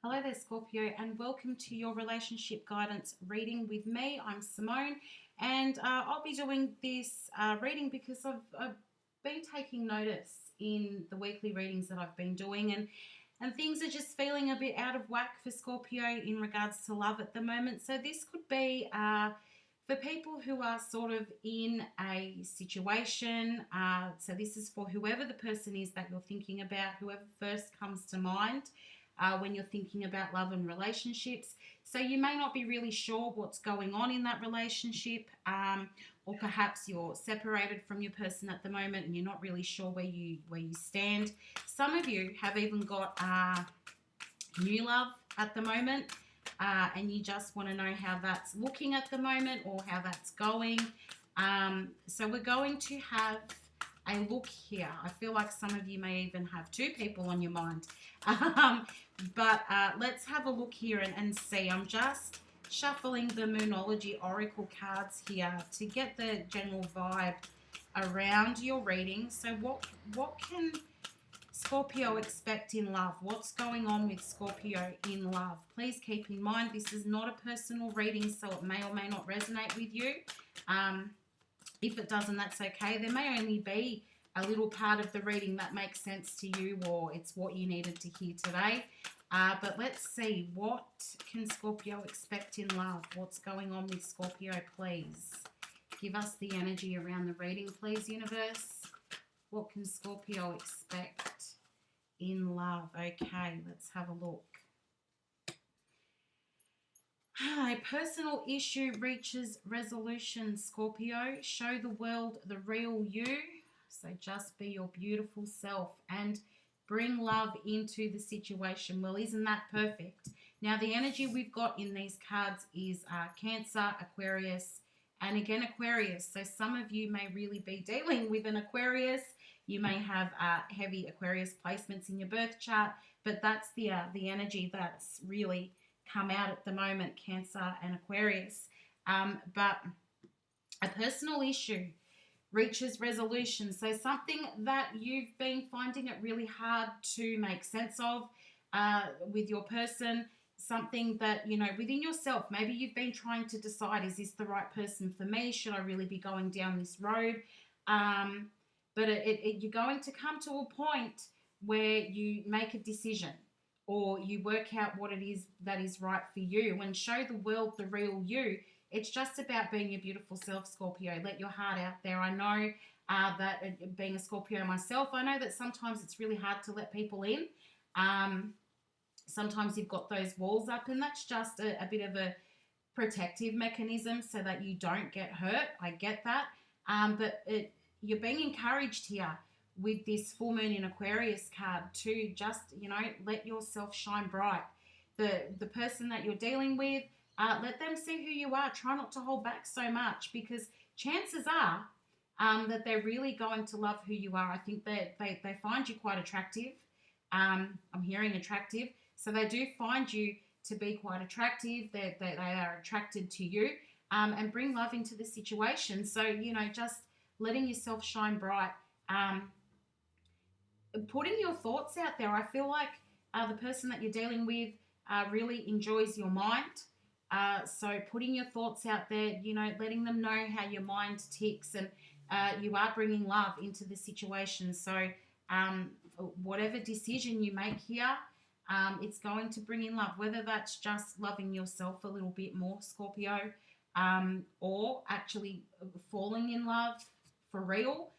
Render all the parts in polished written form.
Hello there, Scorpio, and welcome to your relationship guidance reading with me. I'm Simone, and I'll be doing this reading because I've been taking notice in the weekly readings that I've been doing, and things are just feeling a bit out of whack for Scorpio in regards to love at the moment. So this could be for people who are sort of in a situation. So this is for whoever the person is that you're thinking about, whoever first comes to mind when you're thinking about love and relationships. So you may not be really sure what's going on in that relationship, or perhaps you're separated from your person at the moment and you're not really sure where you stand. Some of you have even got new love at the moment, and you just want to know how that's looking at the moment or how that's going. So we're going to have a look here. I feel like some of you may even have two people on your mind. But let's have a look here and see. I'm just shuffling the Moonology Oracle cards here to get the general vibe around your reading. So what can Scorpio expect in love? What's going on with Scorpio in love? Please keep in mind this is not a personal reading, so it may or may not resonate with you. If it doesn't, that's okay. There may only be a little part of the reading that makes sense to you, or it's what you needed to hear today. But let's see, what can Scorpio expect in love? What's going on with Scorpio, please? Give us the energy around the reading, please, universe. What can Scorpio expect in love? Okay, let's have a look. A personal issue reaches resolution, Scorpio. Show the world the real you. So just be your beautiful self and bring love into the situation. Well, isn't that perfect? Now, the energy we've got in these cards is Cancer, Aquarius, and again, Aquarius. So some of you may really be dealing with an Aquarius. You may have heavy Aquarius placements in your birth chart, but that's the energy that's really come out at the moment, Cancer and Aquarius. But a personal issue reaches resolution. So something that you've been finding it really hard to make sense of with your person, something that, you know, within yourself, maybe you've been trying to decide, is this the right person for me? Should I really be going down this road? But you're going to come to a point where you make a decision, or you work out what it is that is right for you, and show the world the real you. It's just about being your beautiful self, Scorpio. Let your heart out there. I know that being a Scorpio myself, I know that sometimes it's really hard to let people in. Sometimes you've got those walls up, and that's just a bit of a protective mechanism so that you don't get hurt. I get that. But you're being encouraged here with this full moon in Aquarius card to just, you know, let yourself shine bright. The person that you're dealing with, let them see who you are. Try not to hold back so much, because chances are that they're really going to love who you are. I think that they find you quite attractive. I'm hearing attractive. So they do find you to be quite attractive. They are attracted to you, and bring love into the situation. So, you know, just letting yourself shine bright. Putting your thoughts out there. I feel like the person that you're dealing with really enjoys your mind. So putting your thoughts out there, you know, letting them know how your mind ticks, and you are bringing love into the situation. So whatever decision you make here, it's going to bring in love, whether that's just loving yourself a little bit more, Scorpio, or actually falling in love for real.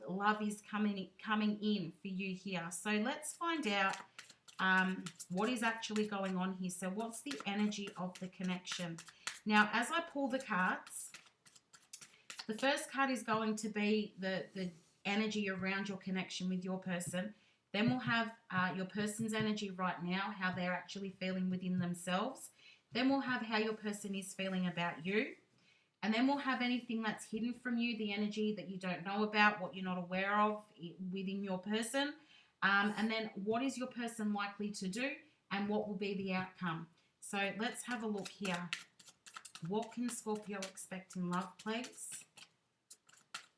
Love is coming in for you here. So let's find out what is actually going on here. So what's the energy of the connection? Now, as I pull the cards, the first card is going to be the energy around your connection with your person. Then we'll have your person's energy right now, how they're actually feeling within themselves. Then we'll have how your person is feeling about you. And then we'll have anything that's hidden from you, the energy that you don't know about, what you're not aware of within your person. And then what is your person likely to do, and what will be the outcome? So let's have a look here. What can Scorpio expect in love, please?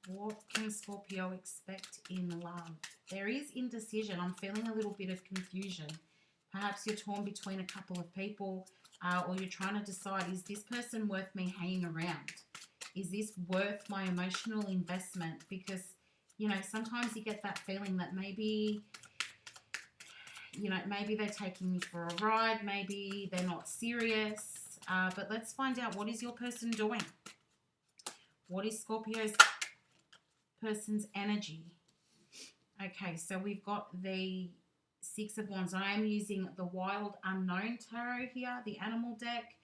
What can Scorpio expect in love? There is indecision. I'm feeling a little bit of confusion. Perhaps you're torn between a couple of people, or you're trying to decide, is this person worth me hanging around? Is this worth my emotional investment? Because, you know, sometimes you get that feeling that maybe, you know, maybe they're taking you for a ride, maybe they're not serious. But let's find out, what is your person doing? What is Scorpio's person's energy? Okay, so we've got the Six of Wands. I am using the Wild Unknown Tarot here, the animal deck.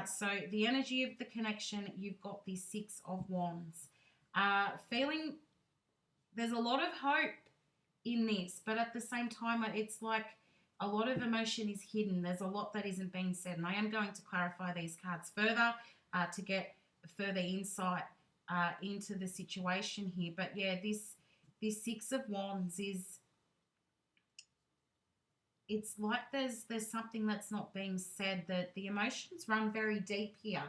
So the energy of the connection, you've got the Six of Wands. Feeling there's a lot of hope in this, but at the same time, it's like a lot of emotion is hidden. There's a lot that isn't being said, and I am going to clarify these cards further to get further insight into the situation here. But yeah, this Six of Wands is, it's like there's something that's not being said, that the emotions run very deep here.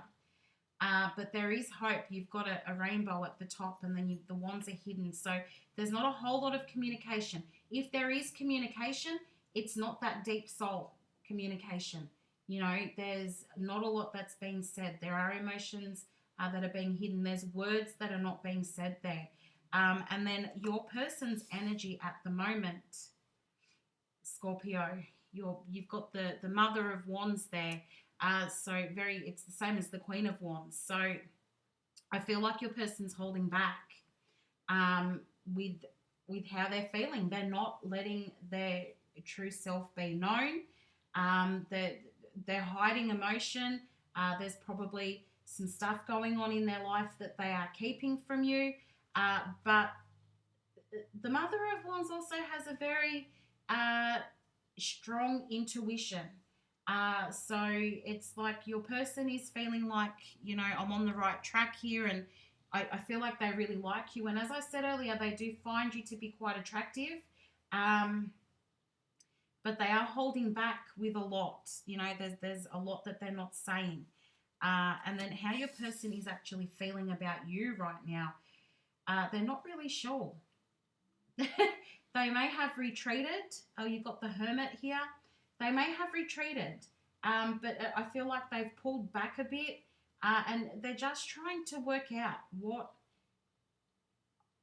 But there is hope. You've got a rainbow at the top, and then the wands are hidden. So there's not a whole lot of communication. If there is communication, it's not that deep soul communication. You know, there's not a lot that's being said. There are emotions that are being hidden. There's words that are not being said there. And then your person's energy at the moment, Scorpio, you've got the Mother of Wands there. So it's the same as the Queen of Wands. So I feel like your person's holding back with how they're feeling. They're not letting their true self be known. They're hiding emotion. There's probably some stuff going on in their life that they are keeping from you. But the Mother of Wands also has a very strong intuition. So it's like your person is feeling like, you know, I'm on the right track here, and I feel like they really like you. And as I said earlier, they do find you to be quite attractive, but they are holding back with a lot. You know, there's a lot that they're not saying. And then how your person is actually feeling about you right now, they're not really sure. They may have retreated. Oh, you've got the Hermit here. They may have retreated, but I feel like they've pulled back a bit, and they're just trying to work out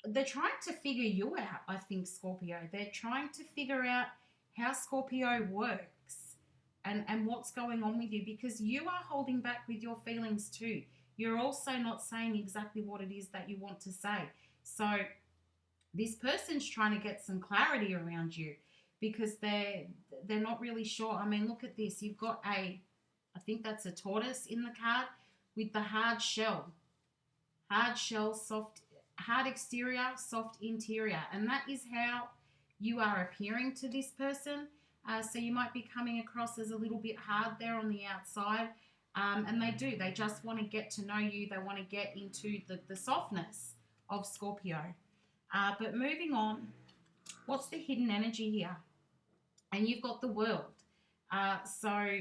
they're trying to figure you out, I think, Scorpio. They're trying to figure out how Scorpio works and what's going on with you, because you are holding back with your feelings too. You're also not saying exactly what it is that you want to say. So this person's trying to get some clarity around you, because they're not really sure. I mean, look at this. You've got I think that's a tortoise in the card with the hard shell. Hard shell, soft, hard exterior, soft interior. And that is how you are appearing to this person. So you might be coming across as a little bit hard there on the outside. And they just want to get to know you. They want to get into the softness of Scorpio. But moving on, what's the hidden energy here? And you've got the World. So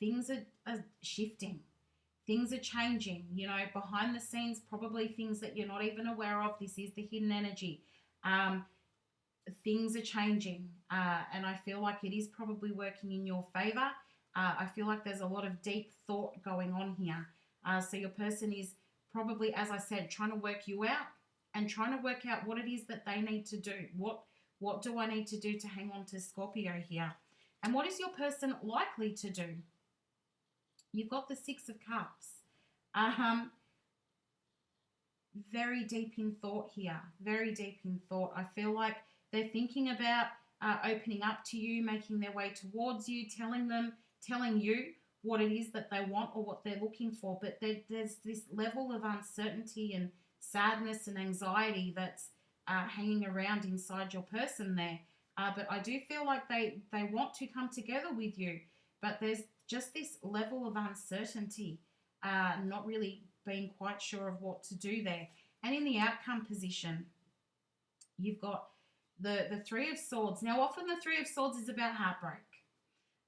things are shifting. Things are changing, you know, behind the scenes, probably things that you're not even aware of. This is the hidden energy. Things are changing, and I feel like it is probably working in your favor. I feel like there's a lot of deep thought going on here. So your person is probably, as I said, trying to work you out and trying to work out what it is that they need to do. What do I need to do to hang on to Scorpio here? And what is your person likely to do? You've got the Six of Cups. Very deep in thought here. Very deep in thought. I feel like they're thinking about opening up to you, making their way towards you, telling you what it is that they want or what they're looking for. But there's this level of uncertainty and sadness and anxiety that's hanging around inside your person there. But I do feel like they want to come together with you. But there's just this level of uncertainty, not really being quite sure of what to do there. And in the outcome position, you've got the Three of Swords. Now, often the Three of Swords is about heartbreak.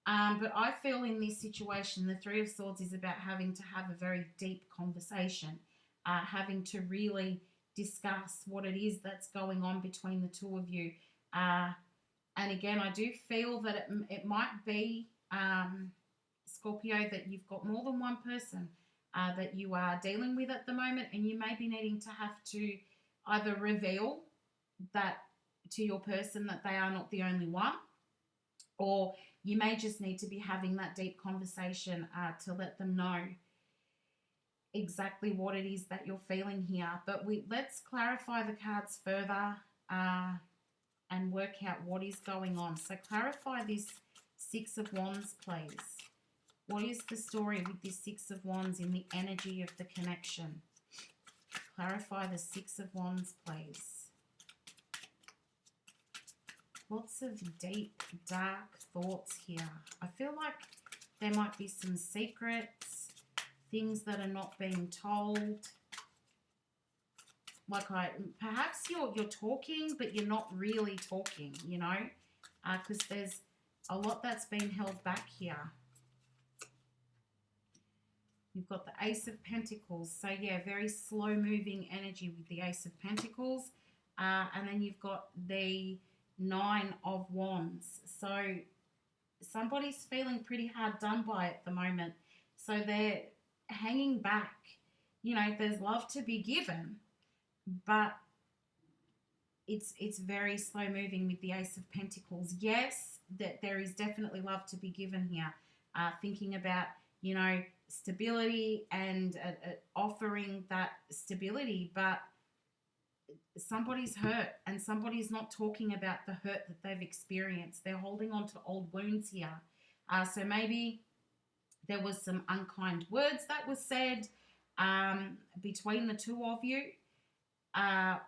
But I feel in this situation, the Three of Swords is about having to have a very deep conversation, having to really discuss what it is that's going on between the two of you. And again, I do feel that it might be, Scorpio, that you've got more than one person that you are dealing with at the moment, and you may be needing to have to either reveal that to your person that they are not the only one, or you may just need to be having that deep conversation to let them know exactly what it is that you're feeling here. But let's clarify the cards further and work out what is going on. So clarify this Six of Wands, please. What is the story with this Six of Wands in the energy of the connection? Clarify the Six of Wands, please. Lots of deep, dark thoughts here. I feel like there might be some secrets, things that are not being told. Like perhaps you're talking, but you're not really talking, you know, because there's a lot that's been held back here. You've got the Ace of Pentacles. So, yeah, very slow-moving energy with the Ace of Pentacles. And then you've got the Nine of Wands. So somebody's feeling pretty hard done by at the moment. So they're hanging back. You know, there's love to be given, but it's very slow moving with the Ace of Pentacles. Yes, that there is definitely love to be given here. Thinking about, you know, stability and offering that stability, but somebody's hurt and somebody's not talking about the hurt that they've experienced. They're holding on to old wounds here. So maybe there was some unkind words that was said between the two of you,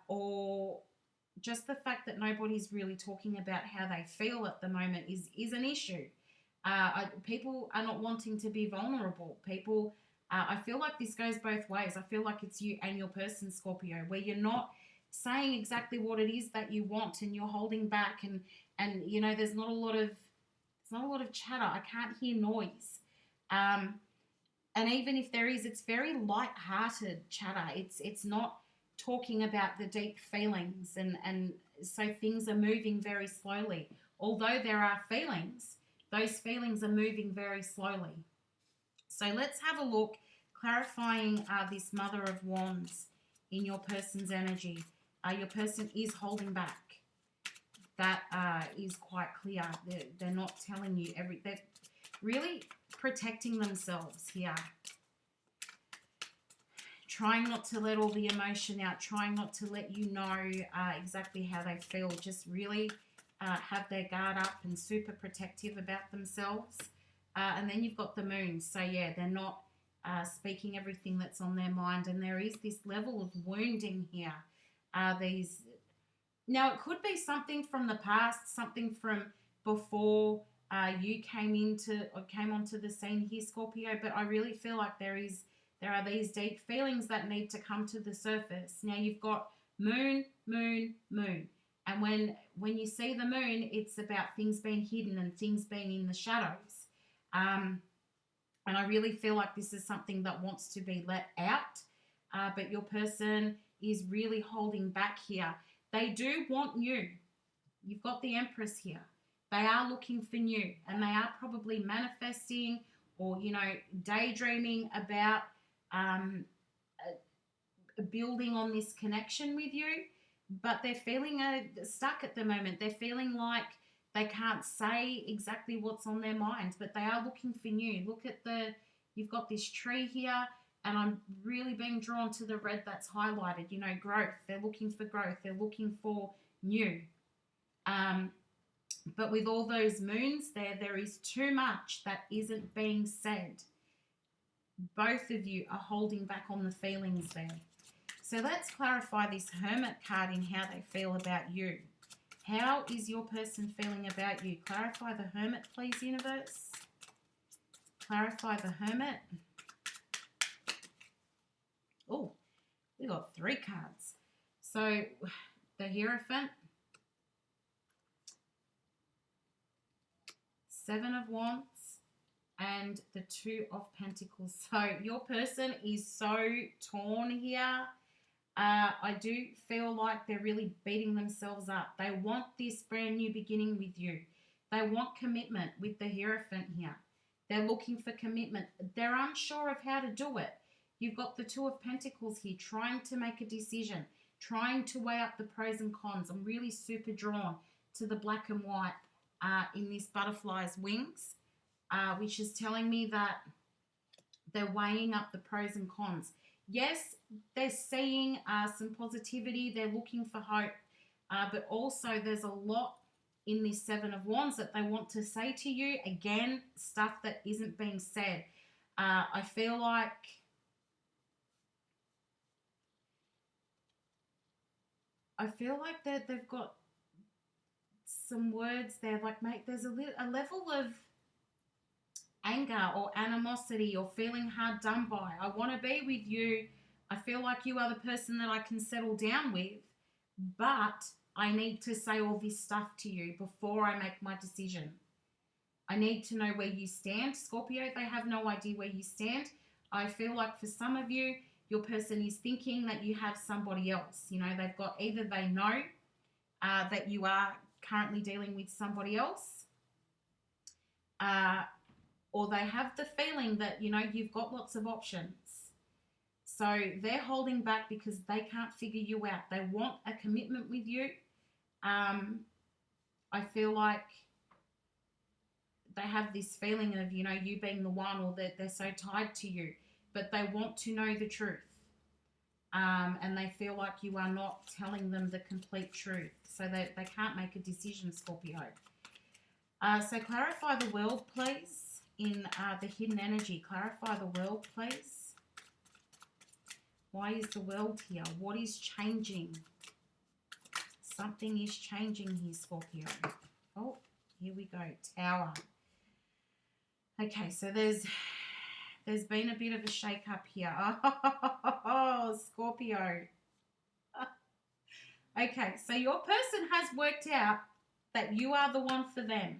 or just the fact that nobody's really talking about how they feel at the moment is an issue. People are not wanting to be vulnerable. People, I feel like this goes both ways. I feel like it's you and your person, Scorpio, where you're not saying exactly what it is that you want, and you're holding back, and you know, there's not a lot of chatter. I can't hear noise. And even if there is, it's very light-hearted chatter. It's not talking about the deep feelings, and so things are moving very slowly. Although there are feelings, those feelings are moving very slowly. So let's have a look, clarifying this Mother of Wands in your person's energy. Your person is holding back. That is quite clear. They're not telling you they're really protecting themselves here. Trying not to let all the emotion out, trying not to let you know exactly how they feel. Just really have their guard up and super protective about themselves. And then you've got the Moon. So, yeah, they're not speaking everything that's on their mind. And there is this level of wounding here. Now, it could be something from the past, something from before you came onto the scene here, Scorpio. But I really feel like there are these deep feelings that need to come to the surface. Now, you've got Moon, Moon, Moon. And when you see the Moon, it's about things being hidden and things being in the shadows. And I really feel like this is something that wants to be let out. But your person is really holding back here. They do want new. You've got the Empress here. They are looking for new, and they are probably manifesting or, you know, daydreaming about building on this connection with you, but they're feeling stuck at the moment. They're feeling like they can't say exactly what's on their mind, but they are looking for new. Look at you've got this tree here, and I'm really being drawn to the red that's highlighted, you know, growth. They're looking for growth. They're looking for new. But with all those moons there is too much that isn't being said. Both of you are holding back on the feelings there. So let's clarify this Hermit card in how they feel about you. How is your person feeling about you? Clarify the Hermit, please, universe. Clarify the Hermit. Oh, we got 3 cards. So the Hierophant, 7 of Wands, and the 2 of Pentacles. So your person is so torn here. I do feel like they're really beating themselves up. They want this brand new beginning with you. They want commitment with the Hierophant here. They're looking for commitment. They're unsure of how to do it. You've got the Two of Pentacles here, trying to make a decision, trying to weigh up the pros and cons. I'm really super drawn to the black and white in this butterfly's wings, which is telling me that they're weighing up the pros and cons. Yes, they're seeing some positivity. They're looking for hope. But also there's a lot in this Seven of Wands that they want to say to you. Again, stuff that isn't being said. I feel like that they've got some words there. Like, mate, there's a level of anger or animosity or feeling hard done by. I want to be with you. I feel like you are the person that I can settle down with, but I need to say all this stuff to you before I make my decision. I need to know where you stand. Scorpio, they have no idea where you stand. I feel like for some of you, your person is thinking that you have somebody else. You know, they've got, either they know that you are currently dealing with somebody else, or they have the feeling that, you know, you've got lots of options. So they're holding back because they can't figure you out. They want a commitment with you. I feel like they have this feeling of, you know, you being the one, or that they're so tied to you, but they want to know the truth. And they feel like you are not telling them the complete truth. So they can't make a decision, Scorpio. So clarify the world, please, in the hidden energy. Clarify the world, please. Why is the world here? What is changing? Something is changing here, Scorpio. Oh, here we go. Tower. Okay, so there's been a bit of a shake-up here. Oh, Scorpio. Okay, so your person has worked out that you are the one for them.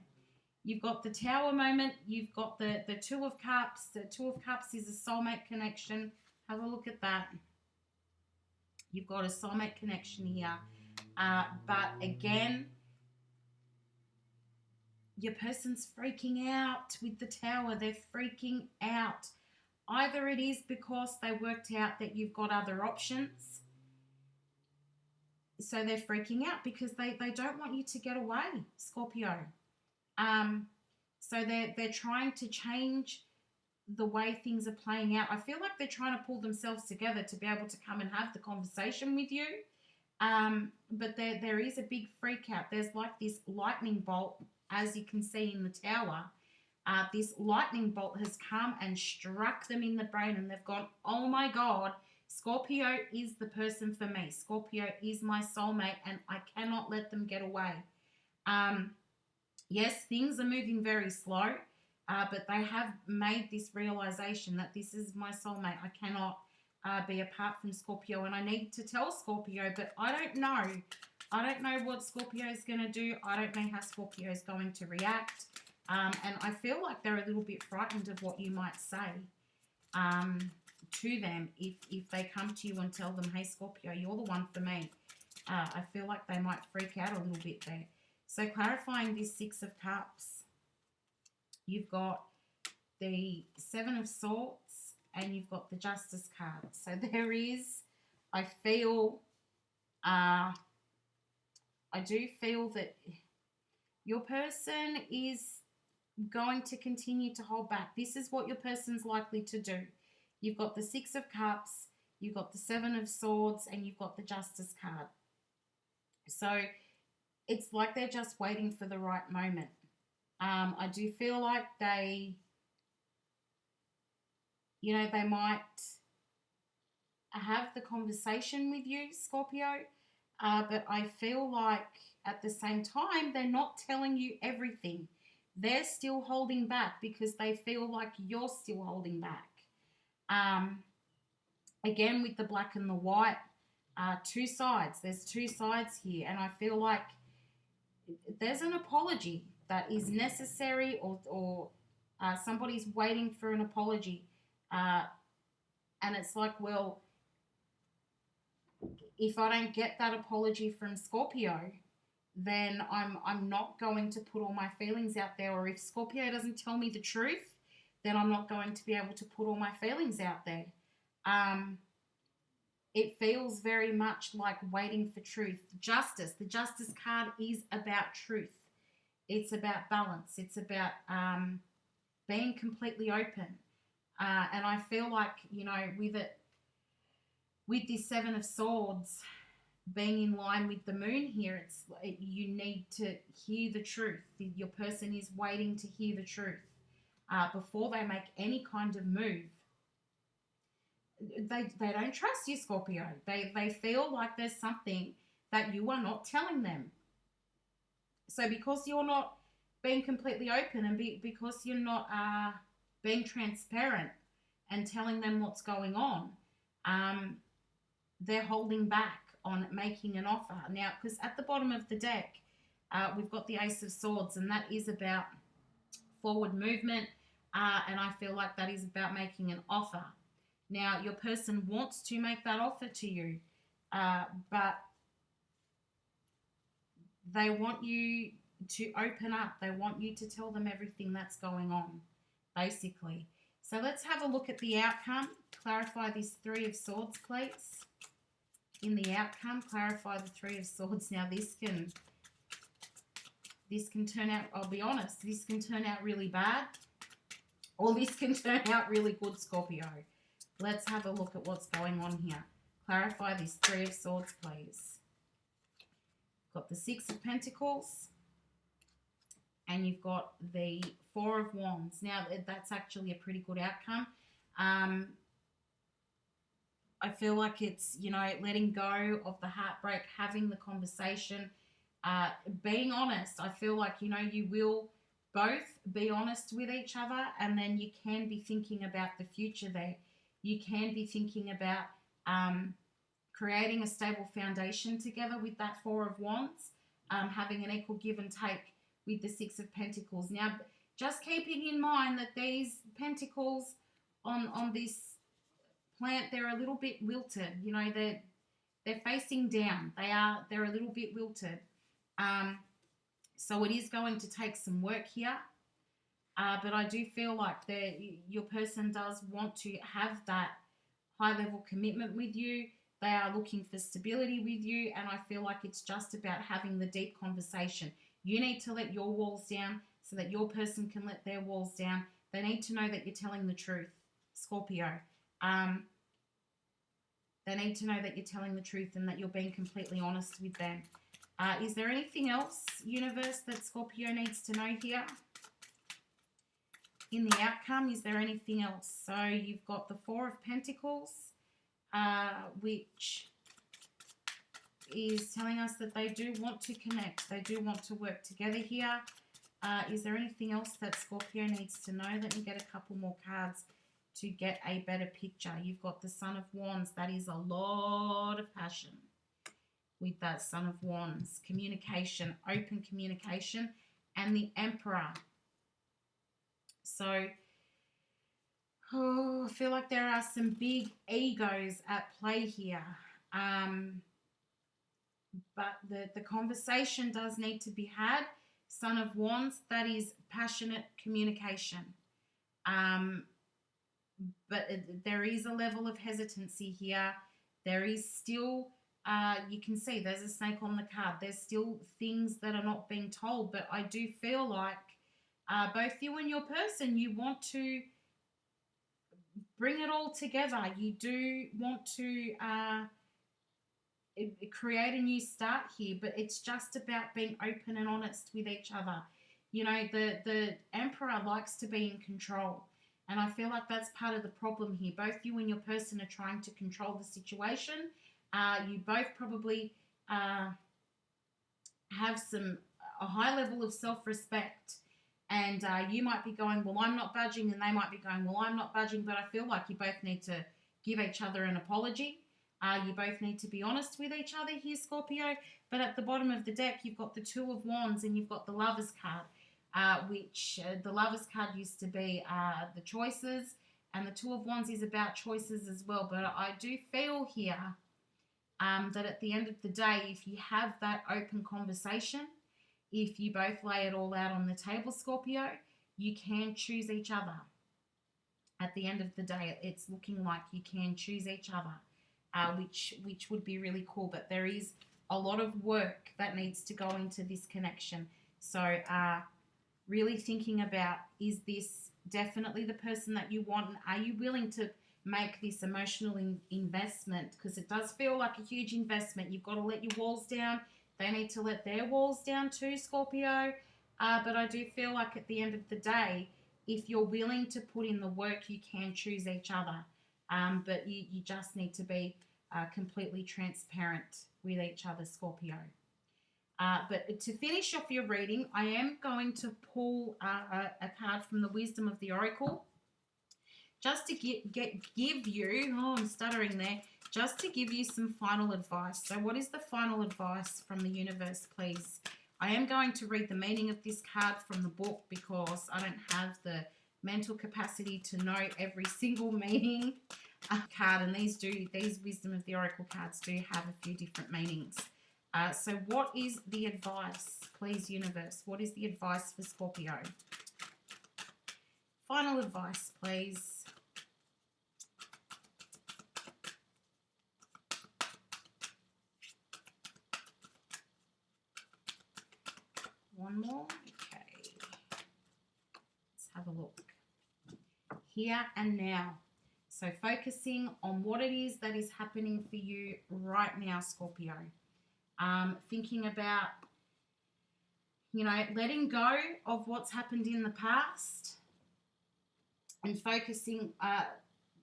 You've got the Tower moment. You've got the Two of Cups. The Two of Cups is a soulmate connection. Have a look at that. You've got a soulmate connection here. But again, your person's freaking out with the Tower. They're freaking out. Either it is because they worked out that you've got other options, so they're freaking out because they don't want you to get away, Scorpio. So they're trying to change the way things are playing out. I feel like they're trying to pull themselves together to be able to come and have the conversation with you. But there is a big freak out. There's like this lightning bolt, as you can see in the Tower. This lightning bolt has come and struck them in the brain, and they've gone, oh my God, Scorpio is the person for me. Scorpio is my soulmate, and I cannot let them get away. Yes, things are moving very slow, but they have made this realization that this is my soulmate. I cannot be apart from Scorpio, and I need to tell Scorpio, but I don't know. I don't know what Scorpio is going to do. I don't know how Scorpio is going to react. And I feel like they're a little bit frightened of what you might say to them if they come to you and tell them, hey, Scorpio, you're the one for me. I feel like they might freak out a little bit there. So clarifying this Six of Cups, you've got the Seven of Swords and you've got the Justice card. So there is, I feel, I do feel that your person is going to continue to hold back. This is what your person's likely to do. You've got the Six of Cups, you've got the Seven of Swords, and you've got the Justice card. So it's like they're just waiting for the right moment. I do feel like they, you know, they might have the conversation with you, Scorpio, but I feel like at the same time, they're not telling you everything. They're still holding back because they feel like you're still holding back. Again, with the black and the white, two sides. There's two sides here, and I feel like there's an apology that is necessary, or somebody's waiting for an apology. And it's like, well, if I don't get that apology from Scorpio, then I'm not going to put all my feelings out there. Or if Scorpio doesn't tell me the truth, then I'm not going to be able to put all my feelings out there. It feels very much like waiting for truth. Justice. The Justice card is about truth. It's about balance. It's about being completely open. And I feel like, you know, with this Seven of Swords being in line with the moon here, you need to hear the truth. Your person is waiting to hear the truth before they make any kind of move. They don't trust you, Scorpio. They feel like there's something that you are not telling them. So because you're not being completely open, and because you're not being transparent and telling them what's going on, they're holding back on making an offer. Now, because at the bottom of the deck, we've got the Ace of Swords, and that is about forward movement, and I feel like that is about making an offer. Now, your person wants to make that offer to you, but they want you to open up. They want you to tell them everything that's going on, basically. So let's have a look at the outcome. Clarify this Three of Swords, please. In the outcome, clarify the Three of Swords. Now, this can turn out, I'll be honest, this can turn out really bad, or this can turn out really good, Scorpio. Let's have a look at what's going on here. Clarify this Three of Swords, please. Got the Six of Pentacles, and you've got the Four of Wands. Now, that's actually a pretty good outcome. I feel like it's, you know, letting go of the heartbreak, having the conversation, being honest. I feel like, you know, you will both be honest with each other, and then you can be thinking about the future there. You can be thinking about creating a stable foundation together with that Four of Wands, having an equal give and take with the Six of Pentacles. Now, just keeping in mind that these pentacles on this plant, they're a little bit wilted. You know, they're facing down. They're a little bit wilted. So it is going to take some work here. But I do feel like your person does want to have that high-level commitment with you. They are looking for stability with you, and I feel like it's just about having the deep conversation. You need to let your walls down so that your person can let their walls down. They need to know that you're telling the truth, Scorpio. They need to know that you're telling the truth and that you're being completely honest with them. Is there anything else, universe, that Scorpio needs to know here? In the outcome, is there anything else? So you've got the Four of Pentacles, which is telling us that they do want to connect. They do want to work together here. Is there anything else that Scorpio needs to know? Let me get a couple more cards to get a better picture. You've got the Son of Wands. That is a lot of passion with that Son of Wands. Communication, open communication, and the Emperor. So, I feel like there are some big egos at play here. But the conversation does need to be had. Son of Wands, that is passionate communication. But there is a level of hesitancy here. There is still, you can see there's a snake on the card. There's still things that are not being told. But I do feel like both you and your person, you want to bring it all together. You do want to create a new start here, but it's just about being open and honest with each other. You know, the Emperor likes to be in control, and I feel like that's part of the problem here. Both you and your person are trying to control the situation. You both probably have a high level of self-respect, and you might be going, well, I'm not budging, and they might be going, well, I'm not budging, but I feel like you both need to give each other an apology. You both need to be honest with each other here, Scorpio. But at the bottom of the deck, you've got the Two of Wands and you've got the Lovers card, which the Lovers card used to be the choices, and the Two of Wands is about choices as well. But I do feel here that at the end of the day, if you have that open conversation, if you both lay it all out on the table, Scorpio, you can choose each other. At the end of the day, it's looking like you can choose each other, which would be really cool. But there is a lot of work that needs to go into this connection. So really thinking about, is this definitely the person that you want? And are you willing to make this emotional investment? Because it does feel like a huge investment. You've got to let your walls down. They need to let their walls down too, Scorpio. But I do feel like at the end of the day, if you're willing to put in the work, you can choose each other. But you just need to be completely transparent with each other, Scorpio. But to finish off your reading, I am going to pull a card from the Wisdom of the Oracle, just to give you, oh, I'm stuttering there, just to give you some final advice. So what is the final advice from the universe, please? I am going to read the meaning of this card from the book because I don't have the mental capacity to know every single meaning card, and these Wisdom of the Oracle cards do have a few different meanings. So what is the advice, please, universe? What is the advice for Scorpio? Final advice, please. One more. Okay. Let's have a look. Here and now. So focusing on what it is that is happening for you right now, Scorpio. Thinking about, letting go of what's happened in the past and focusing,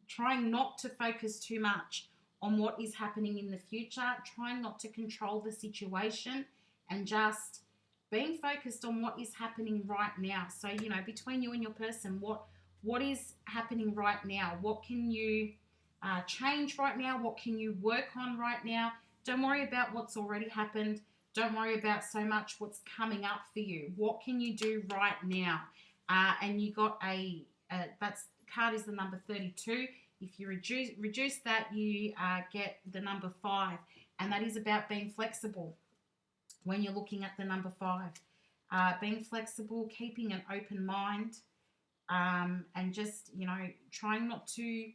trying not to focus too much on what is happening in the future, trying not to control the situation, and just being focused on what is happening right now. So, between you and your person, what is happening right now? What can you change right now? What can you work on right now? Don't worry about what's already happened. Don't worry about so much what's coming up for you. What can you do right now? And you got that's card is the number 32. If you reduce that, you get the number 5. And that is about being flexible when you're looking at the number 5. Being flexible, keeping an open mind, and just, trying not to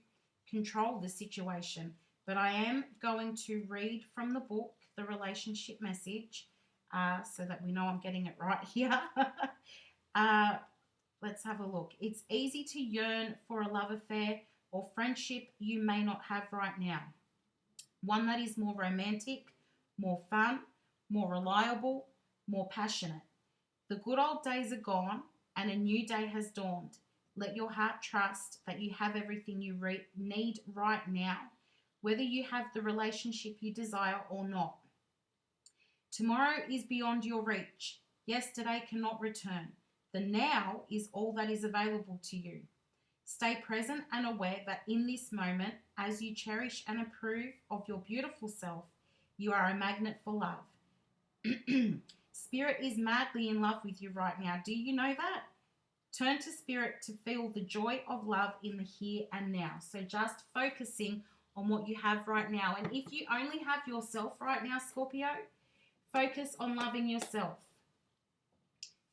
control the situation. But I am going to read from the book the relationship message, so that we know I'm getting it right here. Let's have a look. It's easy to yearn for a love affair or friendship you may not have right now. One that is more romantic, more fun, more reliable, more passionate. The good old days are gone and a new day has dawned. Let your heart trust that you have everything you need right now, whether you have the relationship you desire or not. Tomorrow is beyond your reach. Yesterday cannot return. The now is all that is available to you. Stay present and aware that in this moment, as you cherish and approve of your beautiful self, you are a magnet for love. Spirit is madly in love with you right now. Do you know that? Turn to Spirit to feel the joy of love in the here and now. So just focusing on what you have right now. And if you only have yourself right now, Scorpio, focus on loving yourself.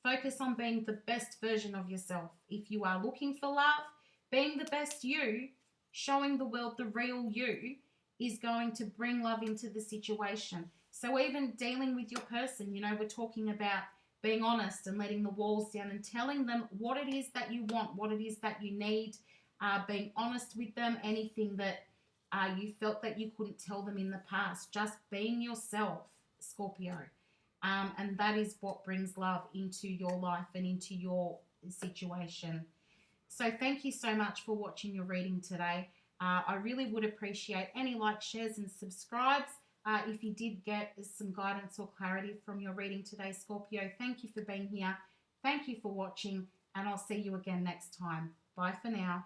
Focus on being the best version of yourself. If you are looking for love, being the best you, showing the world the real you, is going to bring love into the situation. So even dealing with your person, we're talking about being honest and letting the walls down and telling them what it is that you want, what it is that you need, being honest with them, anything that you felt that you couldn't tell them in the past, just being yourself, Scorpio. And that is what brings love into your life and into your situation. So thank you so much for watching your reading today. I really would appreciate any likes, shares and subscribes. If you did get some guidance or clarity from your reading today, Scorpio, thank you for being here. Thank you for watching, and I'll see you again next time. Bye for now.